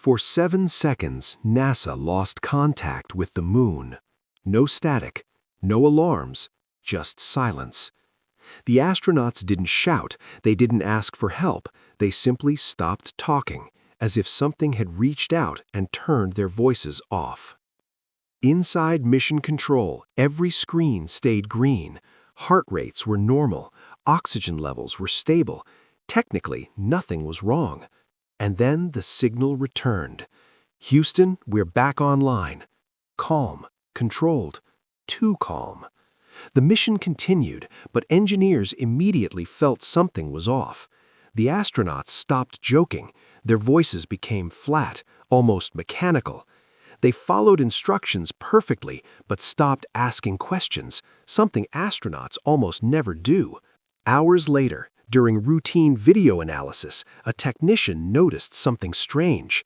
For 7 seconds, NASA lost contact with the moon. No static, no alarms, just silence. The astronauts didn't shout, they didn't ask for help, they simply stopped talking, as if something had reached out and turned their voices off. Inside Mission Control, every screen stayed green. Heart rates were normal, oxygen levels were stable. Technically, nothing was wrong. And then the signal returned. "Houston, we're back online." Calm, controlled, too calm. The mission continued, but engineers immediately felt something was off. The astronauts stopped joking. Their voices became flat, almost mechanical. They followed instructions perfectly, but stopped asking questions, something astronauts almost never do. Hours later, during routine video analysis, a technician noticed something strange.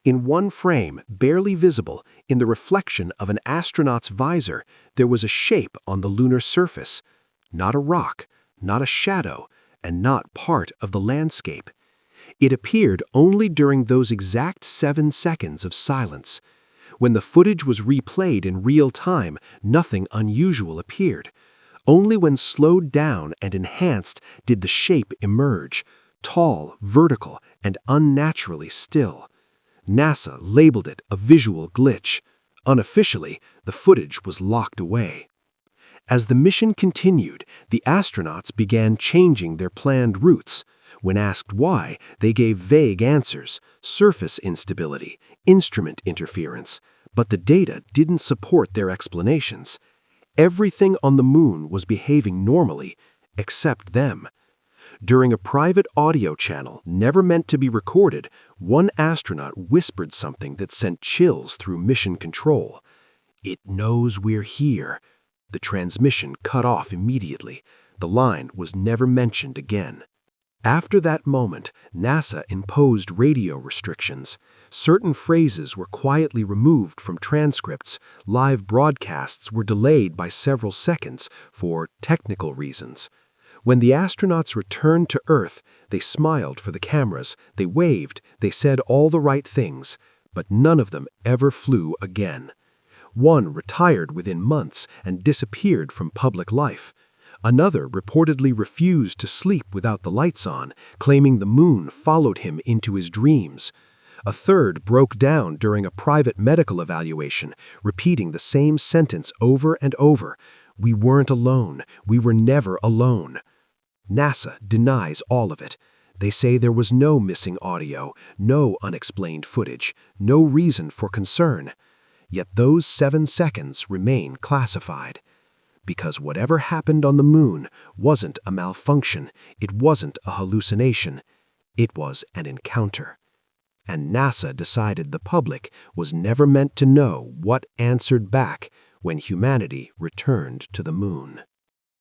In one frame, barely visible, in the reflection of an astronaut's visor, there was a shape on the lunar surface. Not a rock, not a shadow, and not part of the landscape. It appeared only during those exact 7 seconds of silence. When the footage was replayed in real time, nothing unusual appeared. Only when slowed down and enhanced did the shape emerge, tall, vertical, and unnaturally still. NASA labeled it a visual glitch. Unofficially, the footage was locked away. As the mission continued, the astronauts began changing their planned routes. When asked why, they gave vague answers: surface instability, instrument interference. But the data didn't support their explanations. Everything on the moon was behaving normally, except them. During a private audio channel never meant to be recorded, one astronaut whispered something that sent chills through Mission Control. "It knows we're here." The transmission cut off immediately. The line was never mentioned again. After that moment, NASA imposed radio restrictions. Certain phrases were quietly removed from transcripts. Live broadcasts were delayed by several seconds for technical reasons. When the astronauts returned to Earth, they smiled for the cameras, they waved, they said all the right things, but none of them ever flew again. One retired within months and disappeared from public life. Another reportedly refused to sleep without the lights on, claiming the moon followed him into his dreams. A third broke down during a private medical evaluation, repeating the same sentence over and over: "We weren't alone. We were never alone." NASA denies all of it. They say there was no missing audio, no unexplained footage, no reason for concern. Yet those 7 seconds remain classified. Because whatever happened on the moon wasn't a malfunction, it wasn't a hallucination, it was an encounter. And NASA decided the public was never meant to know what answered back when humanity returned to the moon.